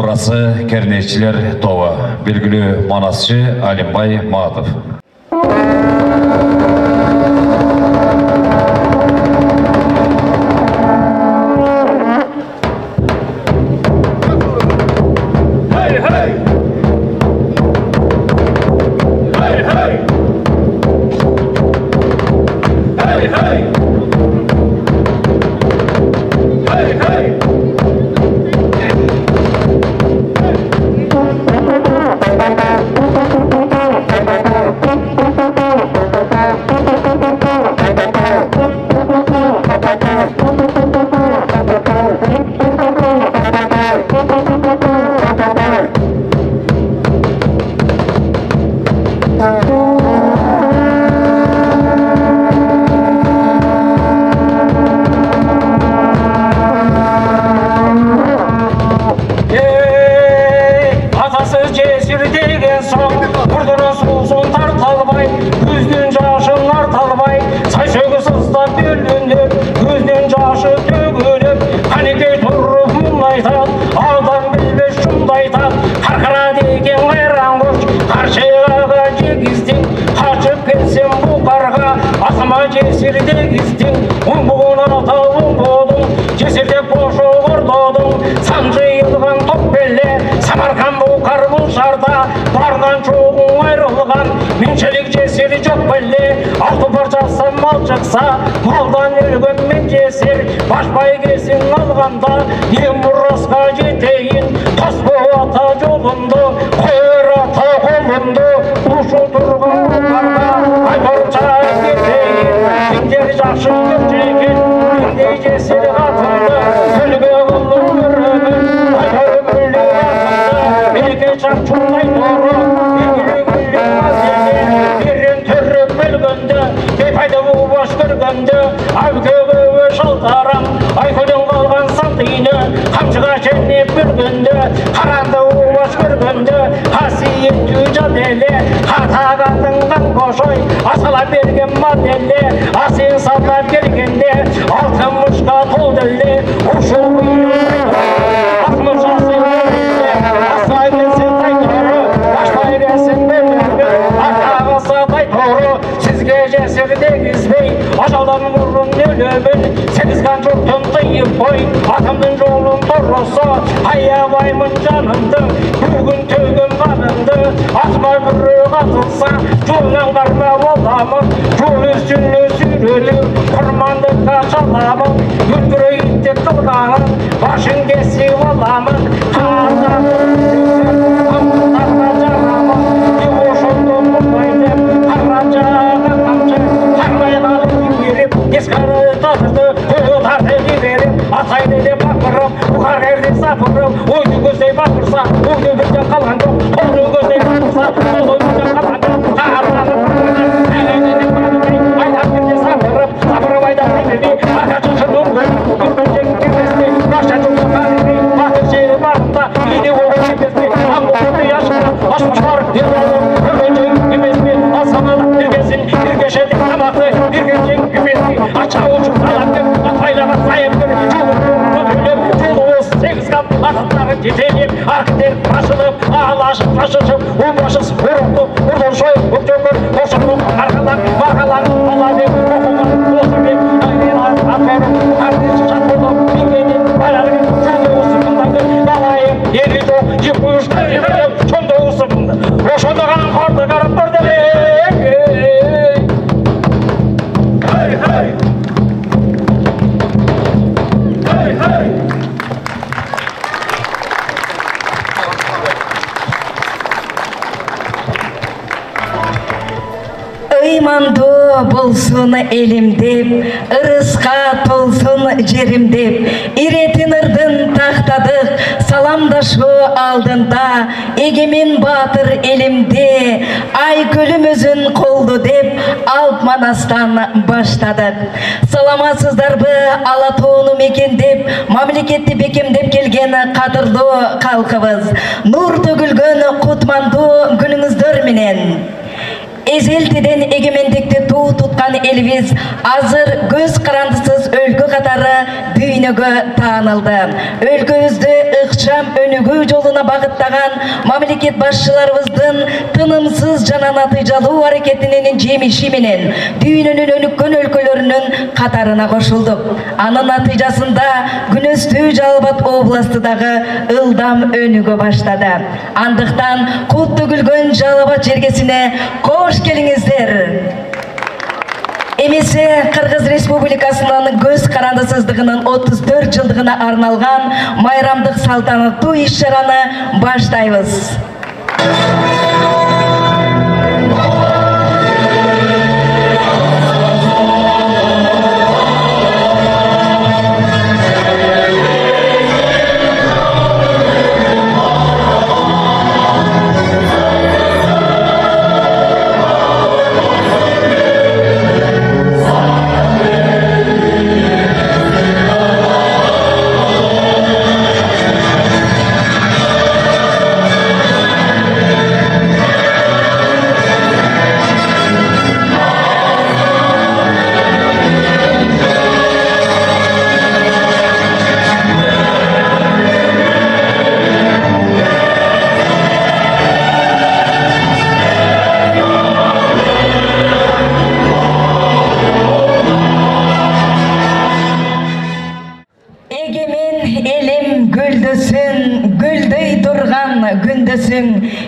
мурасы кернечилер тобы, белгілі манасчы Алимбай Матов. Maldan ölgönmen cesir, başpay kesin alganda, yen murasqa jeteyin, tas ata jolundu, koyur ata kolundu, uşu turgun bukarga, aytorça keteyin, kimderi jakşı görjekin, kimdey jesir atındı, ölge kıllım görümün, aytor gülü atındı, belke çakçunday toru, belgili gülü azeli, birrin törrük bölgünde, beyfayda bu baş görgünde, Avkögü şaltaram, aykodan kalgan santıyını, kamçıga çennep bürgünde, karanda uvaş görgünde, hasiyet cadele, hatagandın koşoy, asala bergen madelle, asin sallap gelgende, altın muşka tol delle, uşul buyur atmış asın gelgende, asla gelsin taytoru, başpay gelsin bölgünde, arkağısa taytoru, sizge cesirde gizbey, aşaldan vurun ölümün, sekizgan çurtun tıyıp boy, atımdın jolun torrosa, hayyabayımın canındı, bugün tөгün kanındı, atma bürü atılsa, jolun varma olamın, jol üstünü sürülür, kurmandıkta çalamın, güldürü ittik kılganın, başın kesi olamın, ağzanın üstünü, kamıtarla canamın, yuvoşundu mutlaydım, karracağa kamçı, karmayla verip, eskarı tatırdı, koyu tartı verip, ataydı de bakırım, bukar erdi sapırım, uydu gözde bakırsa, uydu gözde kalan yok, kolu gözde bakırsa, kolu gözde kalan yok, ağırlanıp bakırım, elini de bakırım, aydan gözde sapırım, sapırım aydan demedi, akaçın şırdım, gülbecek kefesti, başacın sokarını, bakır şehri varında, yine oğul kefesti, ambukurdu yaşına, açmışlar, bir oğlum, gülbecek kefesti, asamalı, bir gezin, bir geçedik tamaklı, bir geçecek kefesti, açağı uçuk talaktım, atayla basayıptır, atları titeyip, arkter basılıp, ağlaşıp, taşışıp, uğraşıp, vuruldu, vurdun soyup, uçurdur, koşuldu, arkadan, barkalan, Allah'ın kokumun, olsun aynen atlarım, kardeşi çatırdı, bingenin, bayarın, çoğunluğu sıkındadır, dalayım, yeri çok, yıkmıştır, çoğunluğu sıkındı, boşundağın kordu, karıptır demek. Hey, hey! Hey, hey! Imandu bolsun elim dep, ырысқа толsun жерim dep, иретин ырдын тақтадық, саламдашу алдында, егемен батыр елімде, ай көлімізін қолды деп, алп манастан баштадық. Саламатсыздар бы Алатауны мекендеп, мамлекетті бекемдеп келген қадырлы халқыбыз, нұр төгілген құтманды күніңіздер менен. Ezeltiden egemendikti tuğ tutkan elimiz azır göz karandısız өлkө қатары бүйнөгө таанылды. Өлкөбүздү ыкчам өнүгүү жолуна багыттаган мамлекет башчыларыбыздын тынымсыз жана натыйжалуу аракетинин жемиши менен дүйнөнүн өнүккөн өлкөлөрүнүн катарына кошулдук. Анын натыйжасында Күнөстүү Жалал-Абад областы дагы ылдам өнүгө баштады. Андыктан кут төгүлгөн Жалал-Абад жергесине кош келиңиздер. Эмесе Кыргыз Республикасынын көз карандысыздыгынын 34 жылдыгына арналган майрамдык салтанаттуу иш-чараны баштайбыз.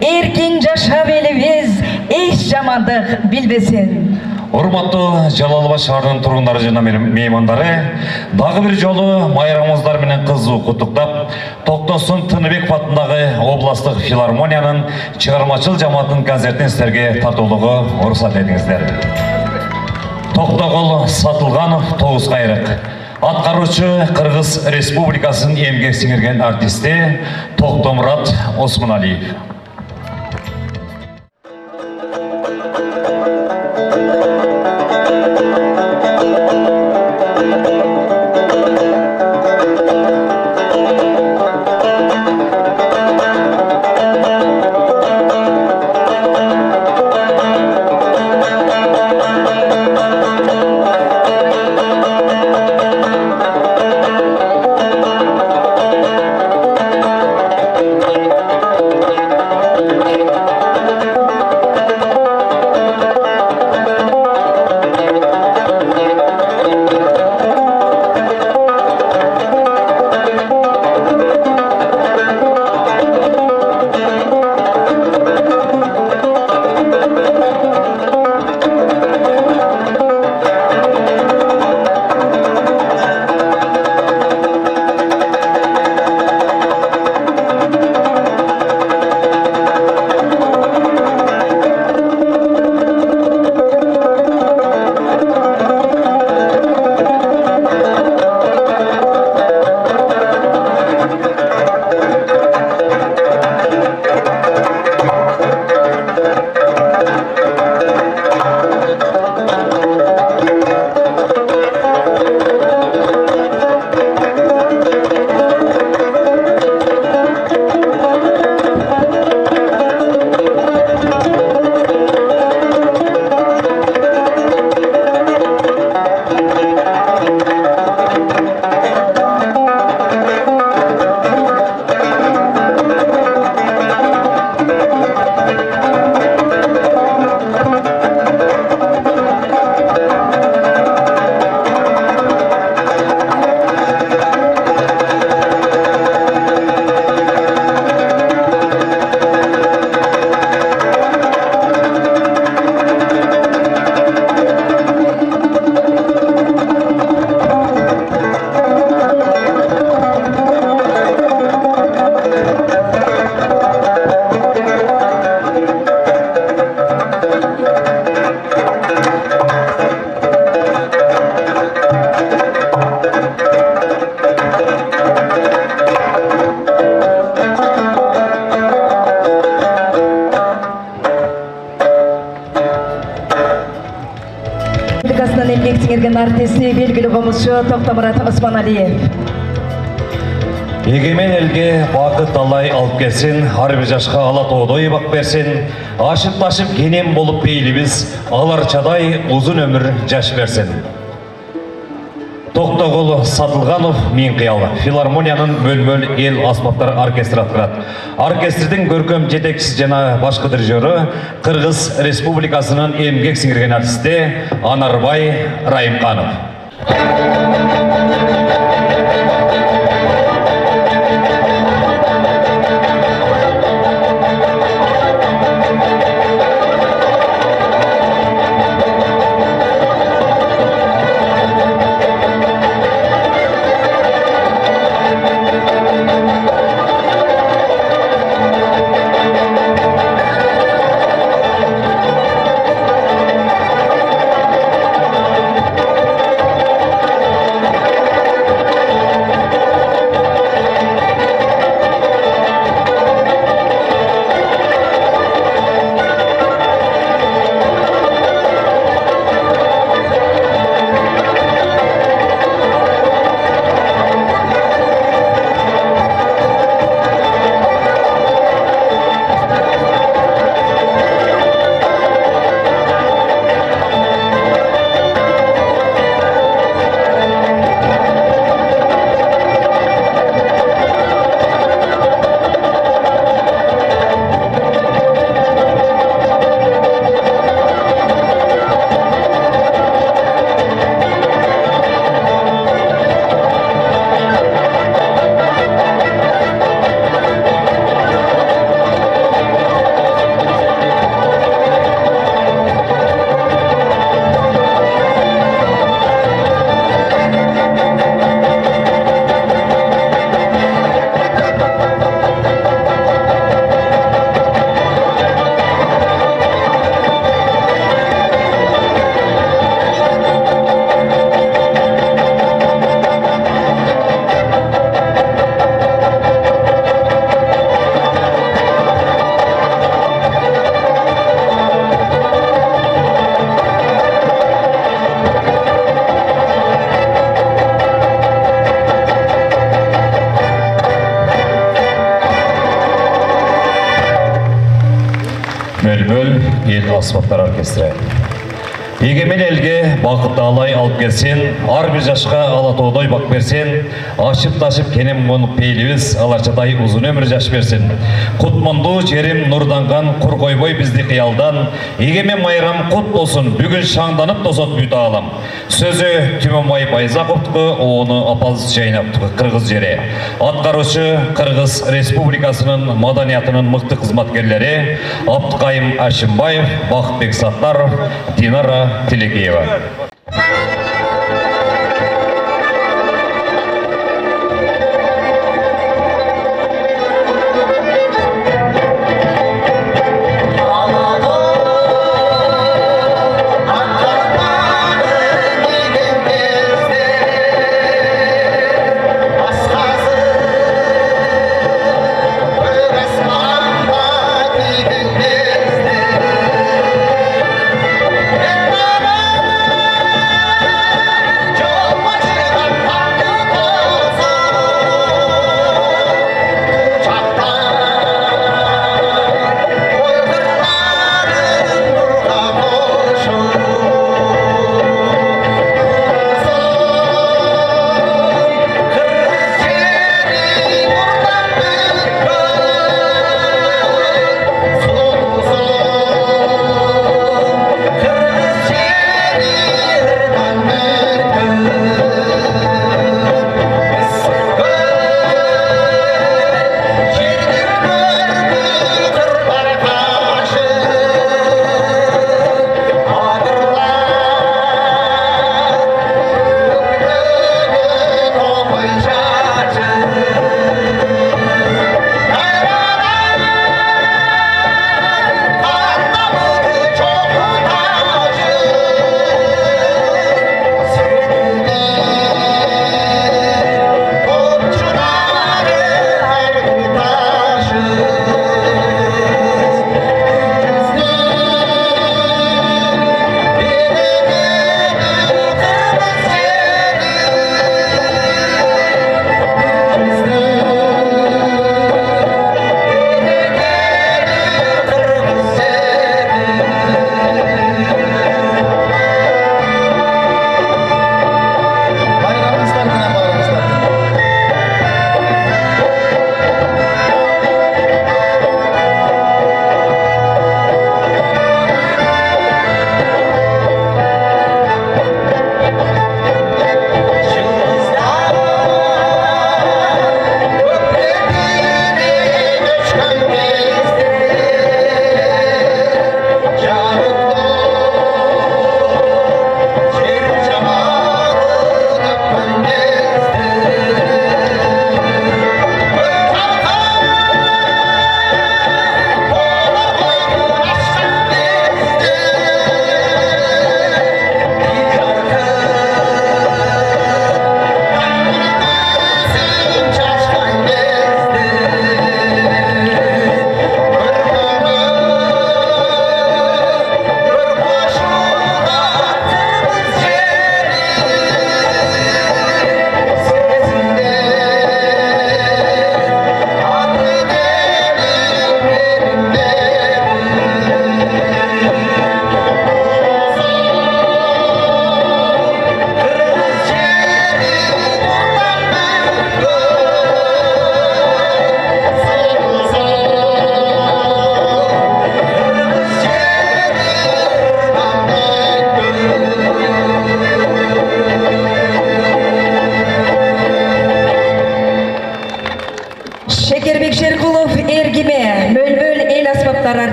Эркин жашап элибиз эч жамандык билбесин. Урматтуу Жалал-Абад шаарынын тургундары жана меймандары, дагы бир жолу майрамыбыздар менен кызуу куттуктап, Токтосун Тыныбеков атындагы областтык филармониянын чыгармачыл жамаатынын концертин силерге тартуулугу уруксат этиңиздер. Токтогул Сатылганов Тогуз Кайрык, аткаруучу Кыргыз Республикасынын эмгек сиңирген артисти Токтомурат Осмоналиев. эмгек сиңирген артисти белгилүү комузчу Токтомурат Осмоналиев. Егемен элге бакыт талай алып келсин, ар бир жашка ала тоодой бак берсин, ашып-ташып кенем болуп бейлибиз, аларчадай узун өмүр жаш берсин. Тоқтоғұл Сатылғанов Мен қиялы филармонияның бөлмөл ел аспаптар оркестрі атқарады. Оркестрдің көркем жетекшісі жана башқы дирижері Қырғыз Республикасының еңбек сіңірген артисті Анарбай Райымқанов. Бөлбөл ел аспаптар оркестрі. Егемен елге бақытты алай алып келсен, ар бір жашқа алатоғдай бақ берсен, ашып-ташып кенем қонып пейлівіз, аларшадай ұзын өмір жаш берсін. Құтманду жерім нұрданған, құр қойбой бізді қиялдан, егемен майрам құт болсын, бүгін шаңданып тосат бүті алам. Сөзі Түменбай Байзақовтығы, оны апалыз жайнаптығы Қырғыз жері. Атқарушы Қырғыз Республикасының маданиятының мықты қызматкерлері Абдықайым Әшімбаев, Бақытбек Саттаров, Динара Телекеева.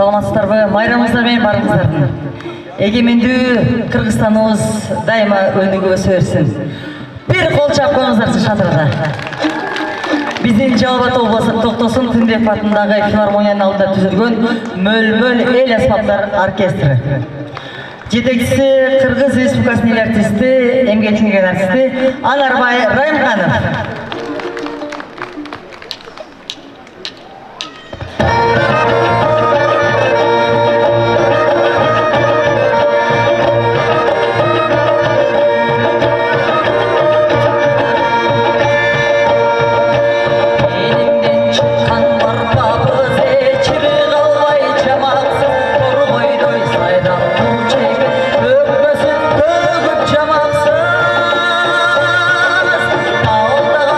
саламатсыздарбы? Майрамыңыздар менен барыңыздардын. Эгемендүү Кыргызстаныбыз дайыма өнүгүп өсө берсин. Bir кол чапканыңыздарчы шатырда. Биздин Жалал Абад облусу Токтосун Тыныбеков атындагы филармониянын алдында түзүлгөн Мөл-мөл эл аспаптар оркестри. Жетекчиси Кыргыз Республикасынын артисти, эмгек сиңген артисти Анарбай Райымханов. Aldağa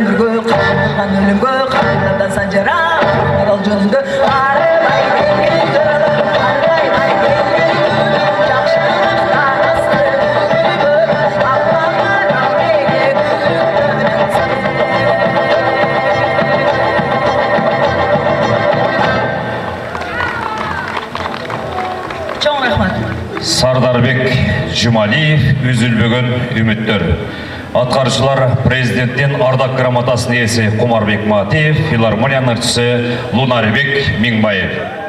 өмірге қашырған өлімге қайнадан санжара арал жолында арылай келген арылай келген жақшылық арасы Allah'ın amrine Çok rahmet. Sardarбек Жұмалиев үзілбеген үміттер. Атқарушылар президенттен ардақ грамотасының иесі Құмарбек Матиев, филармонияның артисі Лунарбек Меңбаев.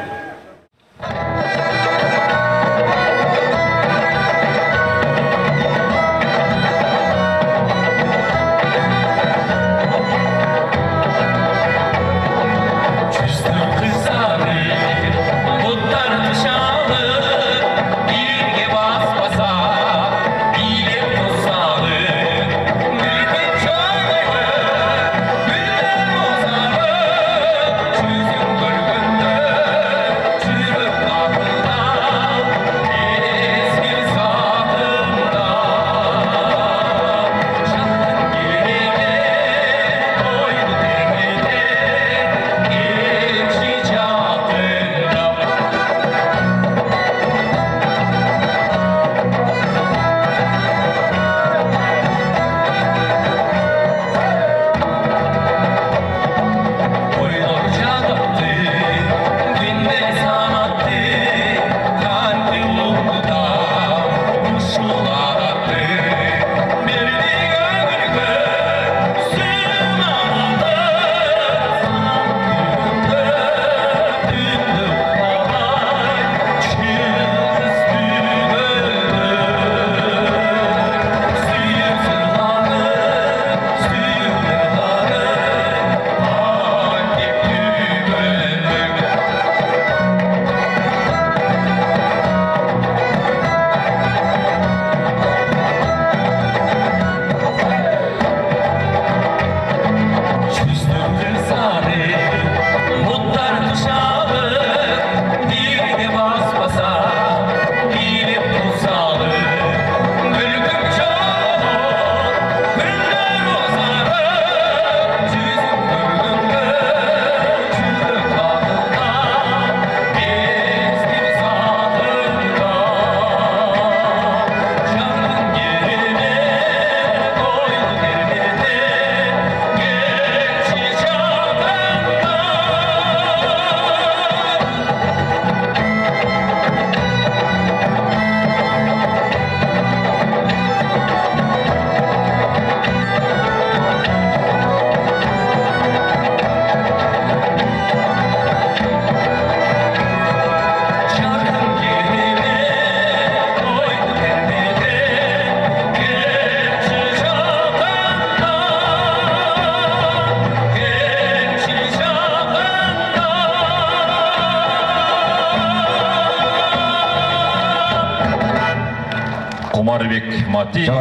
Құмарбек Матиев,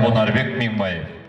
Лунарбек Меңбаев.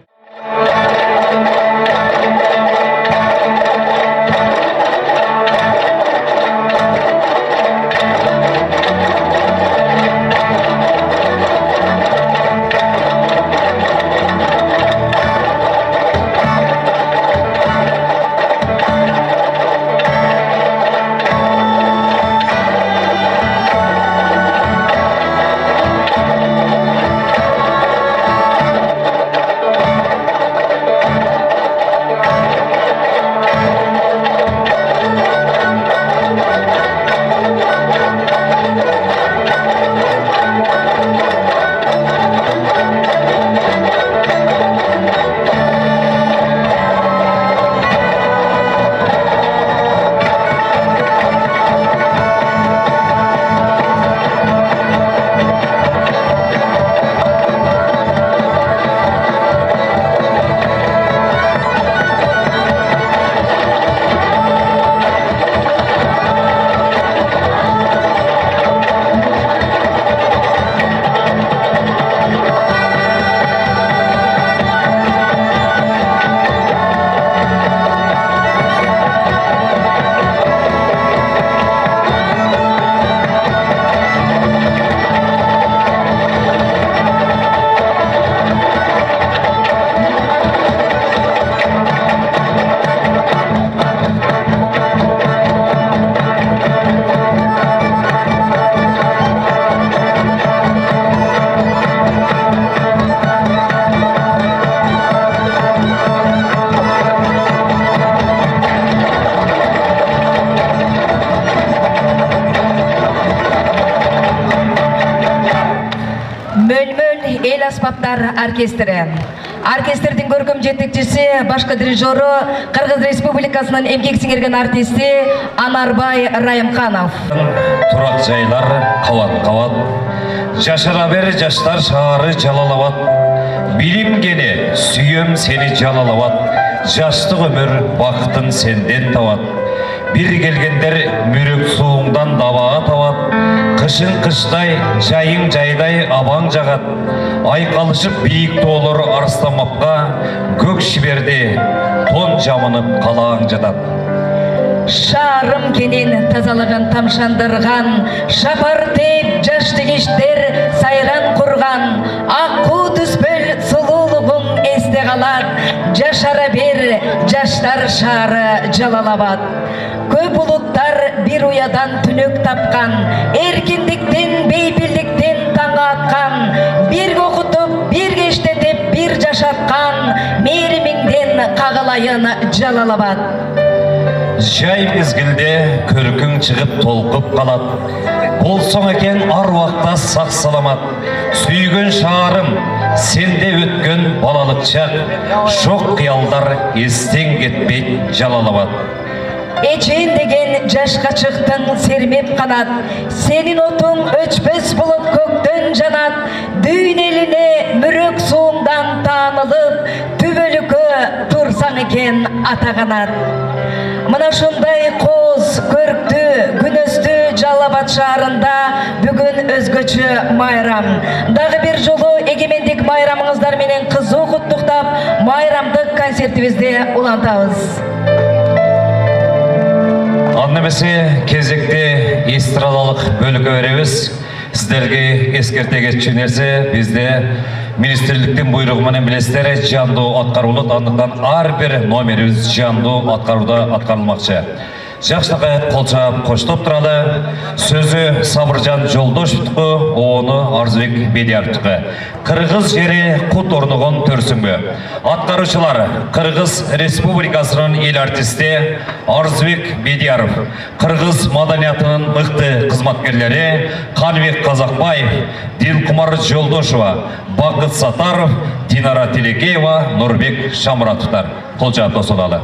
Жаштар оркестри. Оркестрдин көркөм жетекчиси, башкы дирижеру Кыргыз Республикасынын эмгек сиңирген артисти Анарбай Райымханов. Турак жайлар кават-кават, жашара бер жаштар шаары Жалалабад. Билимгени сүйөм сени Жалалабад, жаштык өмүр бактын сенден табат. Бир келгендер мүрөк сууңдан дабага табат, кышын кыштай, жайың жайдай абаң жагат. Айкалышып бийик тоолор арыстамапка, көк шиберди тон жамынып калаң жатат. Шаарым кенен тазалыгын тамшандырган, шапар тейп жаш тегиштер сайран курган, аккуу түспөл сулуулугуң эсте калат, жашара бер жаштар шаары Жалалабад. Көп улуттар бир уядан түнөк тапкан, эркиндиктен, бейпилдиктен таң аткан, бирге окутуп, бирге иштетип, бир жашаткан, мээримиңден кагылайын Жалалабад. Жай мезгилде көркүң чыгып толкуп калат, болсоң экен ар убакта сак саламат. Сүйгөн шаарым, сенде өткөн балалык чак, шок кыялдар эстен кетпейт Жалалабад. Эчейин деген жашка чыктың сермеп канат, сенин отуң өчпөс болуп көктөн жанат, дүйн элине мүрөк сууңдан таанылып, түбөлүккө турсаң экен ата канат. Мына ушундай кооз, көрктүү, күнөстүү Жалалабад шаарында бүгүн өзгөчө майрам. Дагы бир жолу эгемендик майрамыңыздар менен кызуу куттуктап, майрамдык концертибизди улантабыз. Аны эмесе кезекте эстрадалык бөлүккө беребиз. Сиздерге эскерте кетчү нерсе, бизде министрликтин буйругу менен билесиздер, жандуу аткарылат, андыктан ар бир номерибиз жандуу аткарылмакчы. Жакшылыкка кол чаап коштоп туралы. Сөзү Сабыржан Жолдошевдуку, оonu Арзыбек Бедияровдуку. Кыргыз жери кут орногон төрсүңбү. Аткаруучулар: Кыргыз Республикасынын эл артисти Арзыбек Бедияров, кыргыз маданиятынын мыкты кызматкерлери Каныбек Казакбаев, Дилкумар Жолдошева, Бакыт Сатаров, Динара Телекеева, Нурбек Шамуратовдар. Кол чаап тосулалы.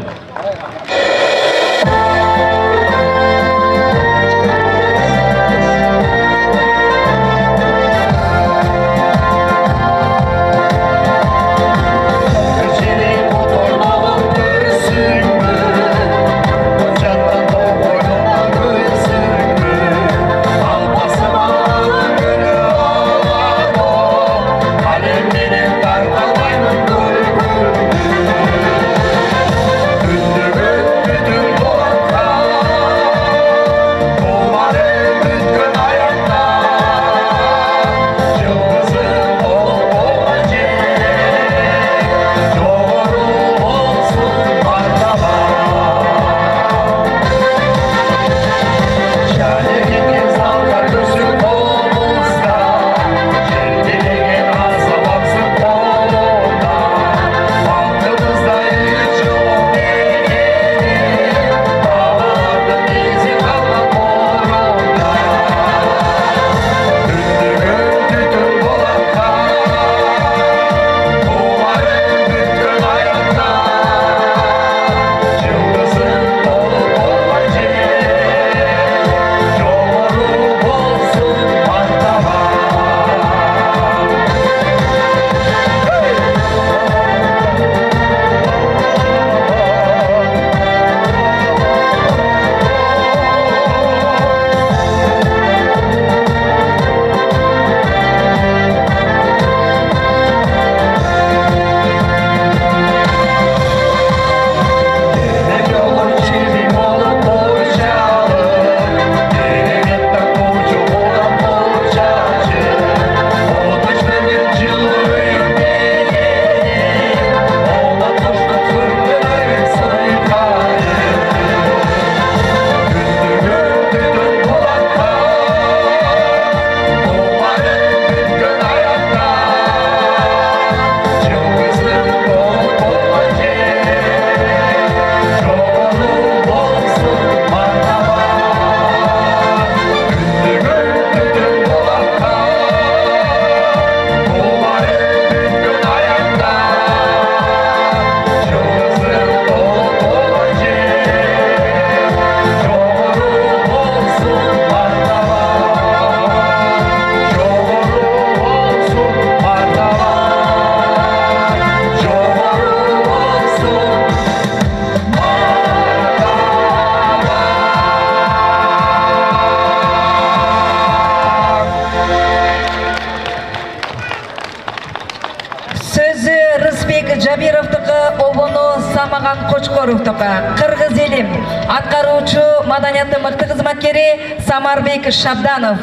Жогоруктукка Кыргыз элим аткаруучу маданияттын мыкты кызматкери Самарбек Шабданов.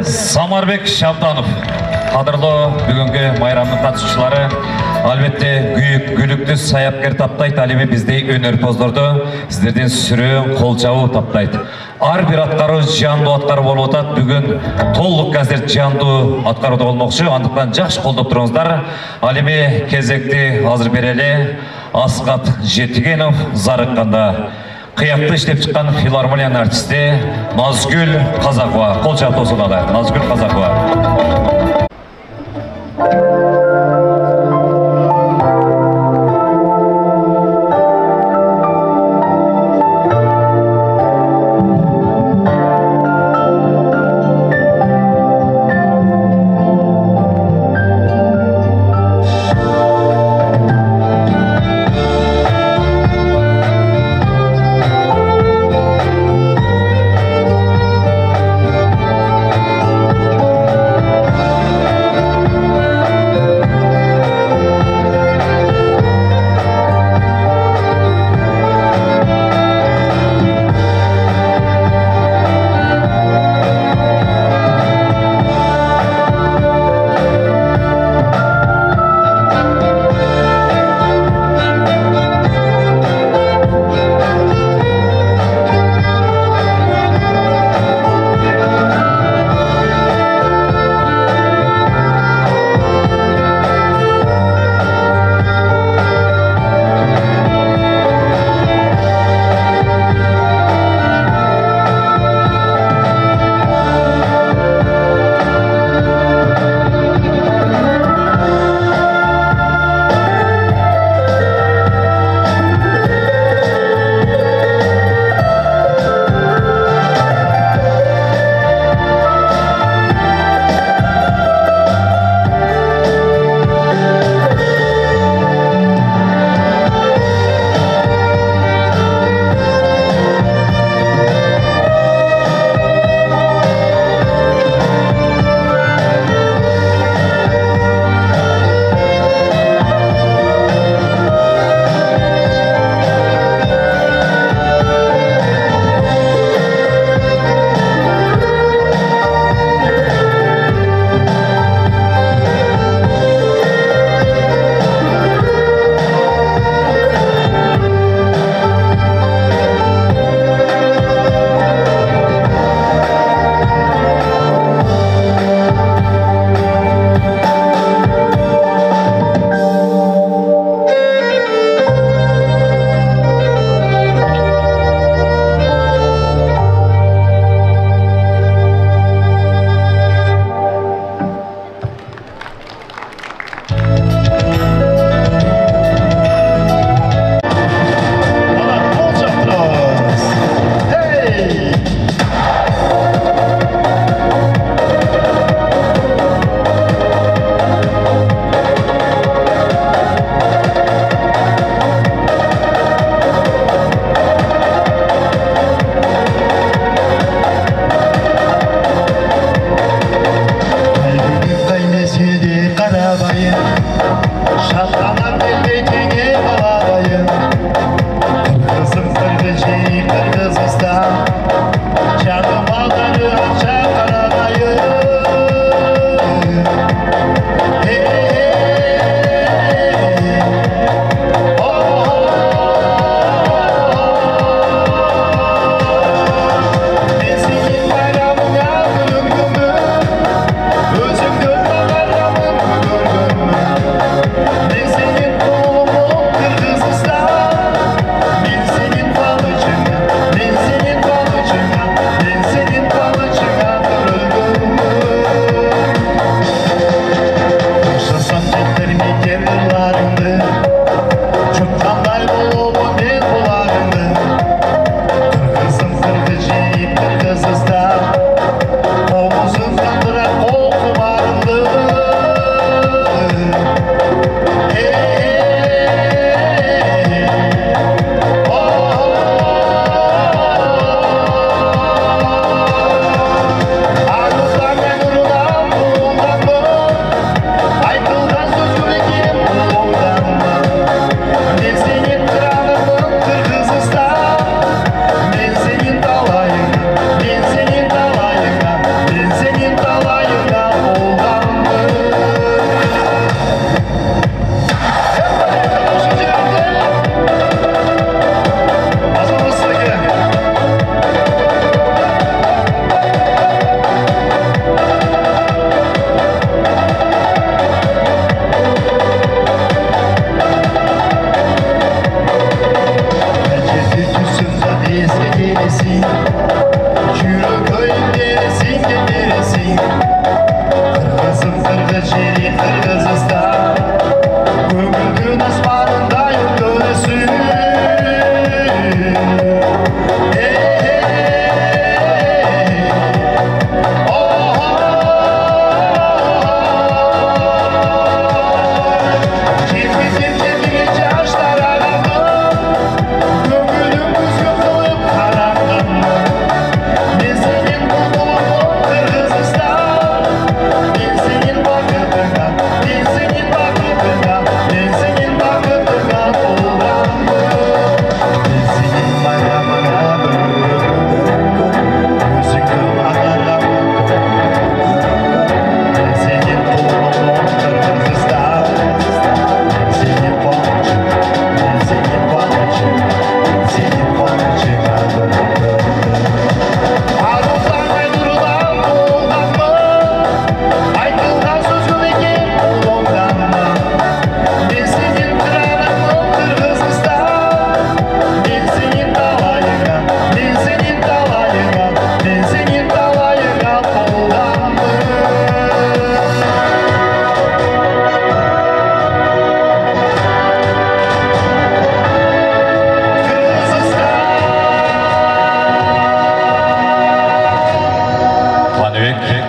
Самарбек Шабданов, қадірлі бүгінгі майрамның қатысушылары, албетте күйік, күлікті саяпкер таптайды, әлеме біздей өнерпоздарды сіздерден сүрен қол жауы таптайды. Ар бір атқару жанды атқару болып отады, бүгін толық қазір жанды атқаруды болмақшы, андықтан жақсы қолдап тұрыңыздар. Әлеме кезекті азыр берелі Асқат Жетігенов зарыққанда қияқты іштеп шыққан филармонияның артисті Назгүл Қазақова. Қол жауап осынады. Назгүл Қазақова.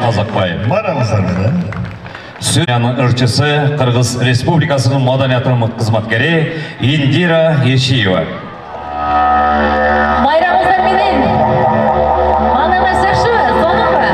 Казакбаев. Барамыздар менен. Сөзінің ырчысы Қырғыз Республикасының маданиятының қызматкері Индира Ешиева. Bayramımızdan benim. Bana mesajı sonun mu?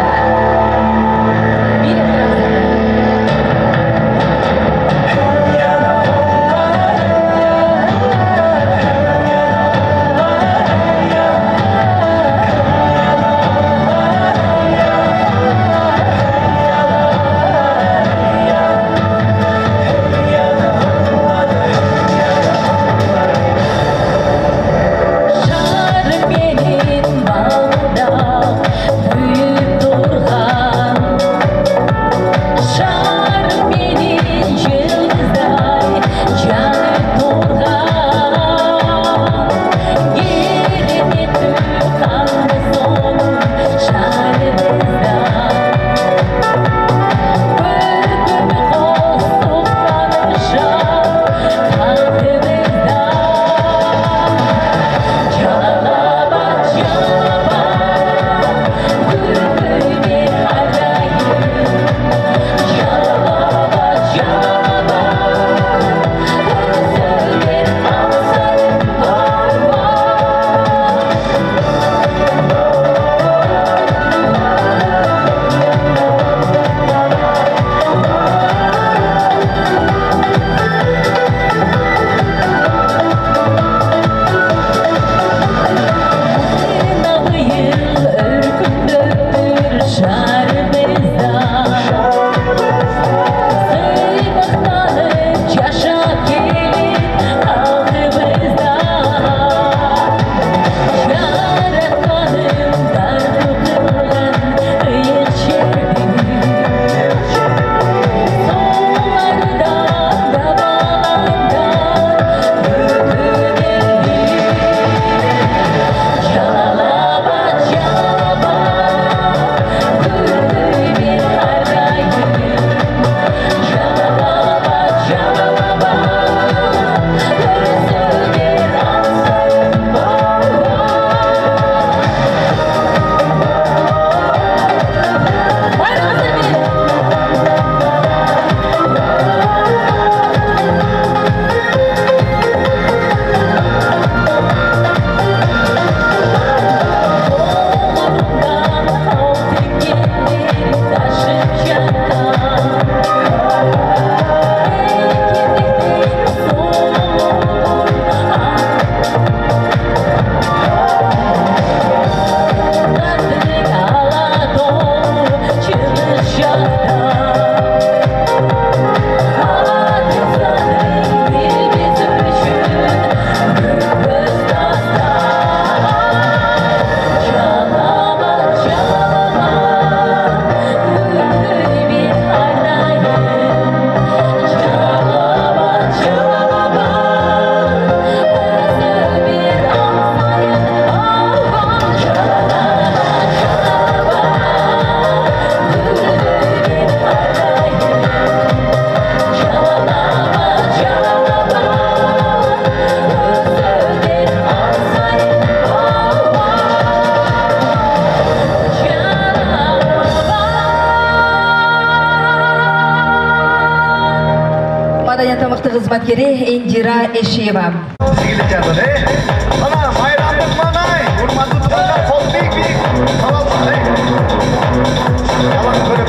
Madaniyat аймақты қызметкері Индира Ешиева. Ana bayramlık manay, urmanlı tutanlar kol büyük. Tamam mı? Tamam, böyle.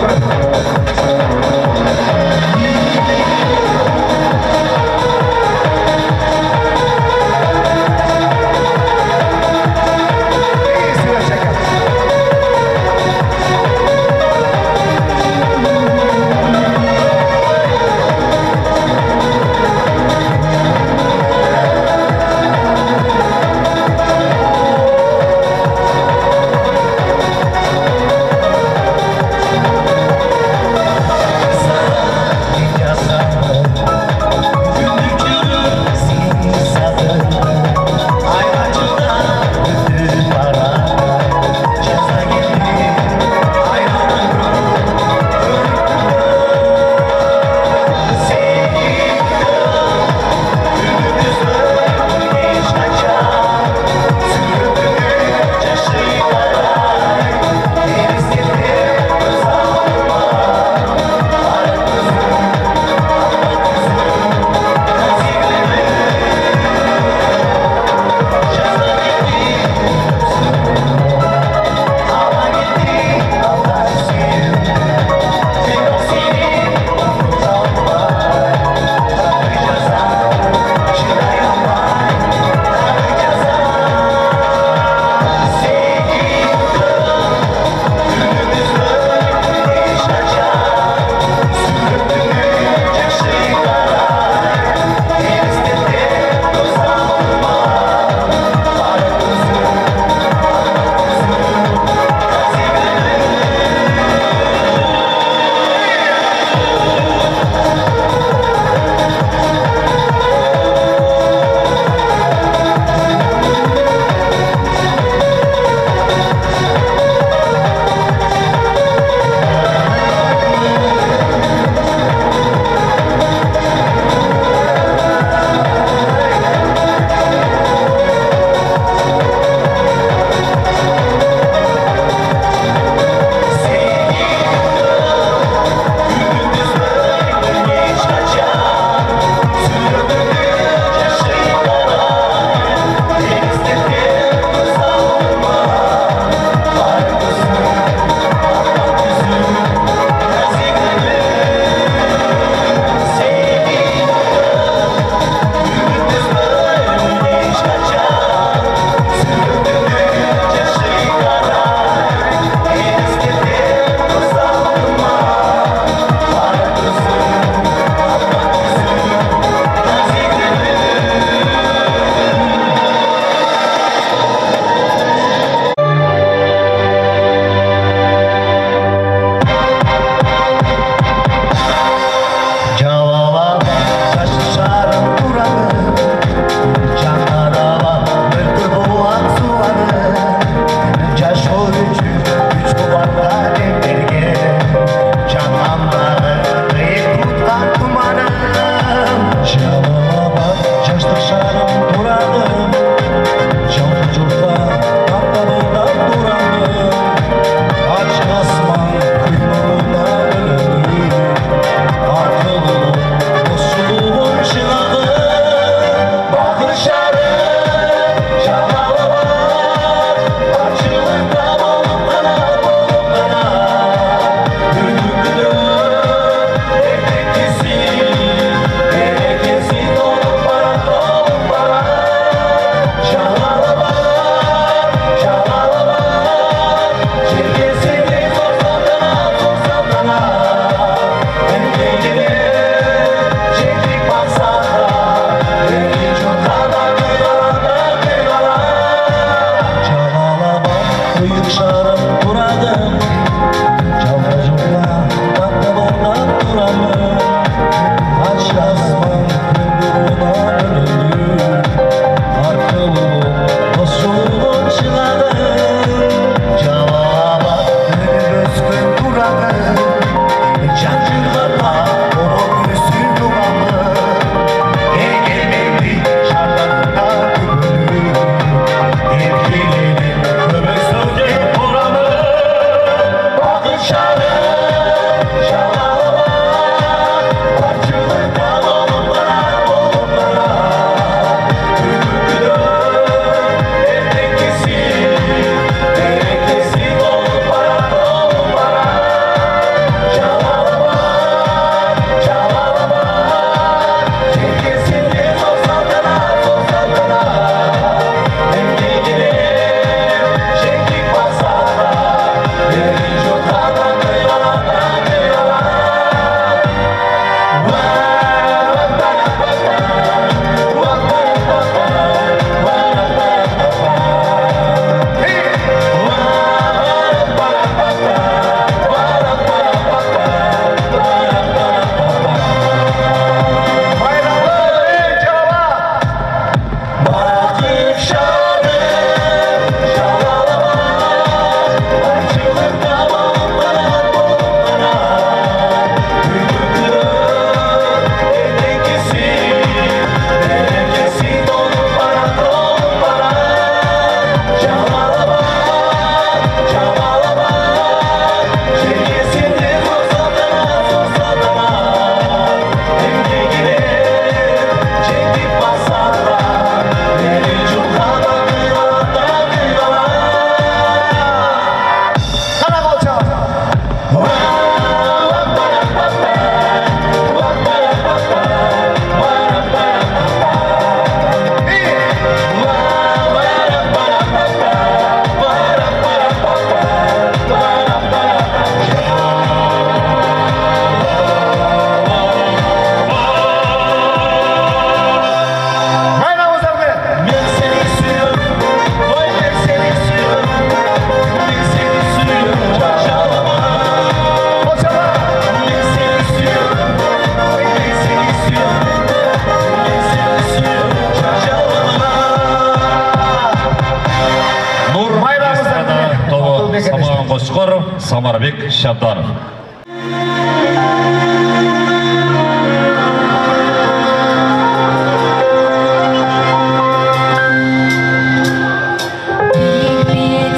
Айман Қошқоров, Самарбек Шабданов. Мен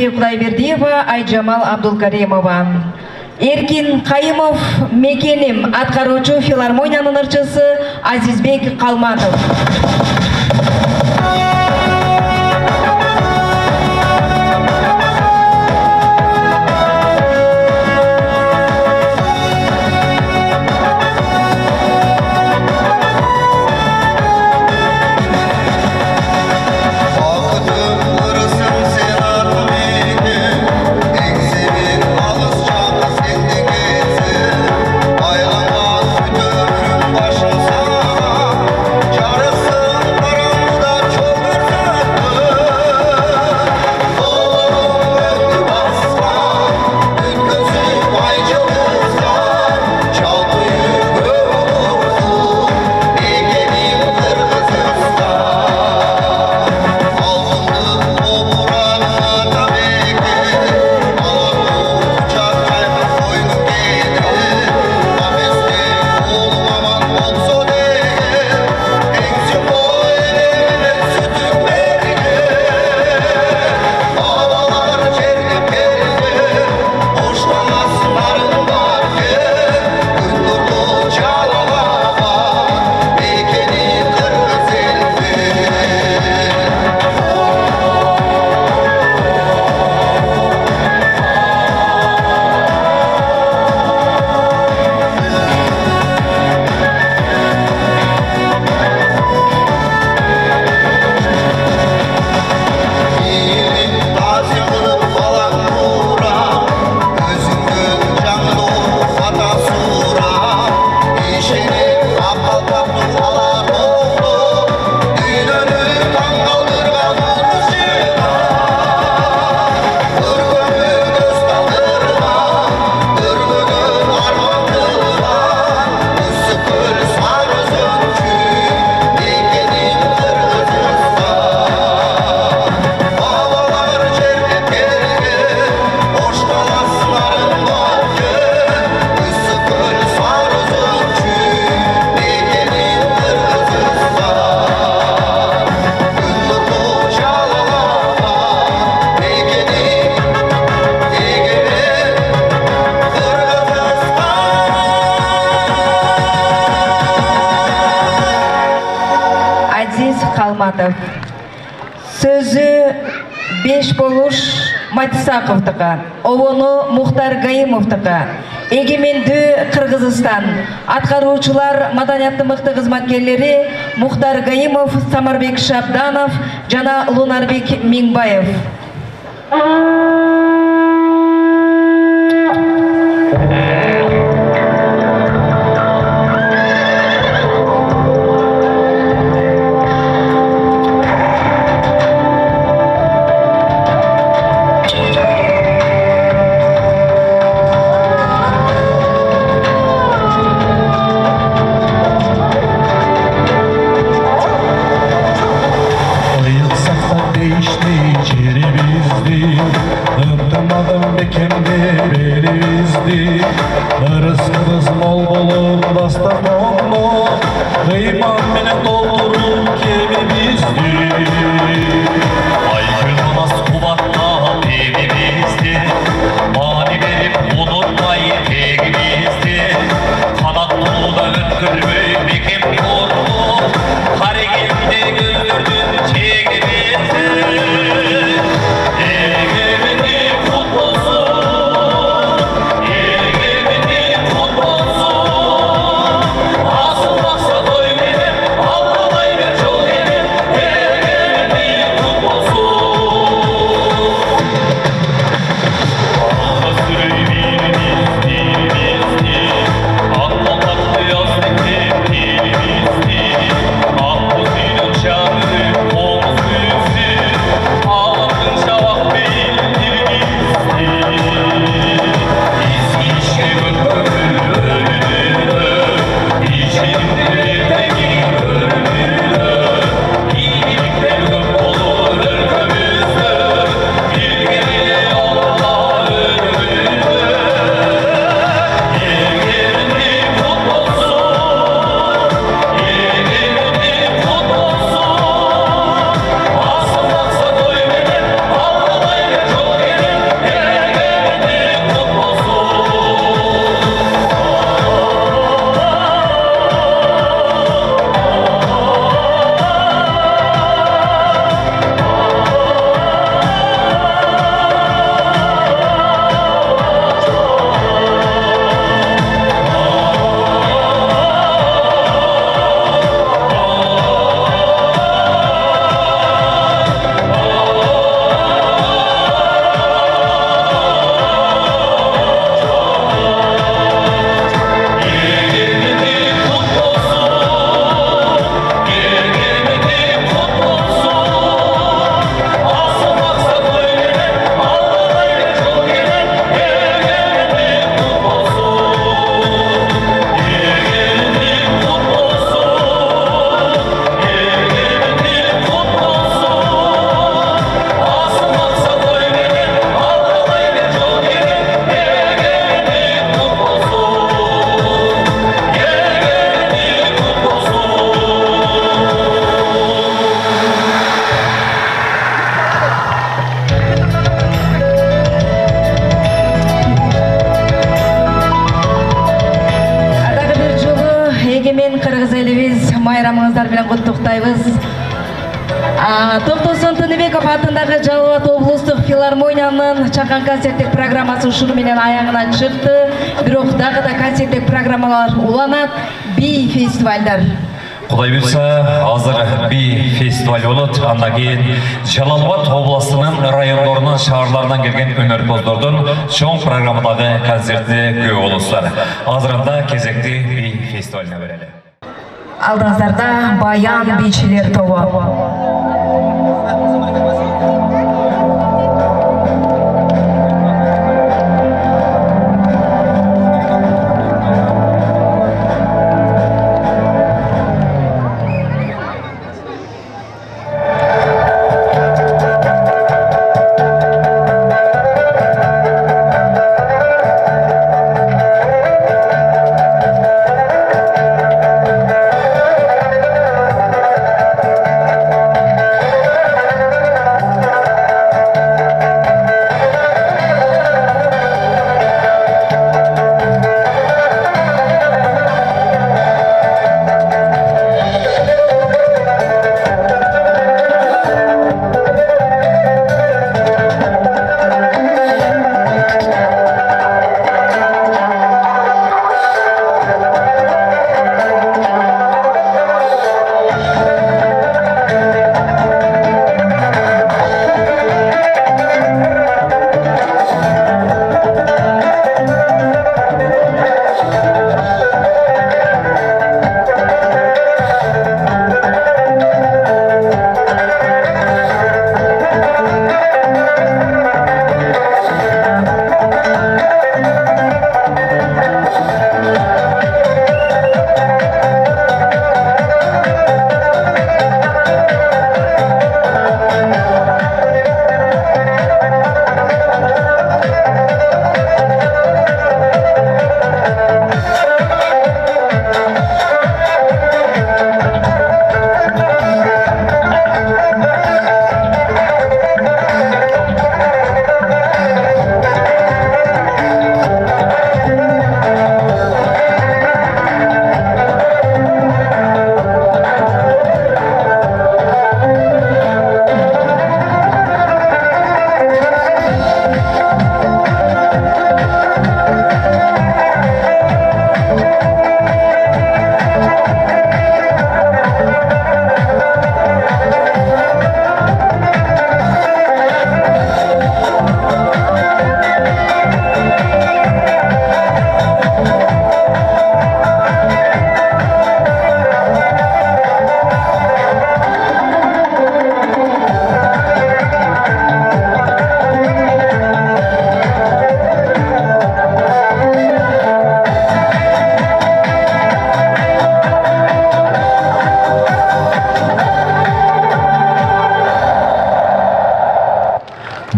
Айке Кудайбердиева, Айжамал Абдулкаримова. Эркин Кайымов, Мекеним, аткаруучу филармониянын ырчысы Азизбек Калматов. Сөзі беш болуш Матисақовтыға, овону Мухтар Гаимовтыға, Егеменді Кыргызстан, аткаруучулар маданияттын мыкты кызматкерлери Мухтар Гаимов, Самарбек Шабданов жана Лунарбек Миңбаев. Allah барыңыздар менен куттуктайбыз. Токтосун Тыныбеков атындагы Жалал Абад облустук филармониянын чакан концерттик программасы ушуну менен аягына чыкты. Бирок дагы да концерттик программалар уланат, би фестивалдар. Құдай білсе, азыр би фестиваль болот. Андан кийин Жалал Абад областынын райондорунун шаарларынан келген өнөрпоздордун чоң программадагы концерти көп болуптур. Азырында кезекти би фестивалине берели. Алдыңыздарда баян бийчилер тобу.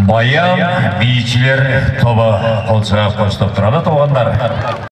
Баян бийчилер тобу колчоп коштоп турады туугандар.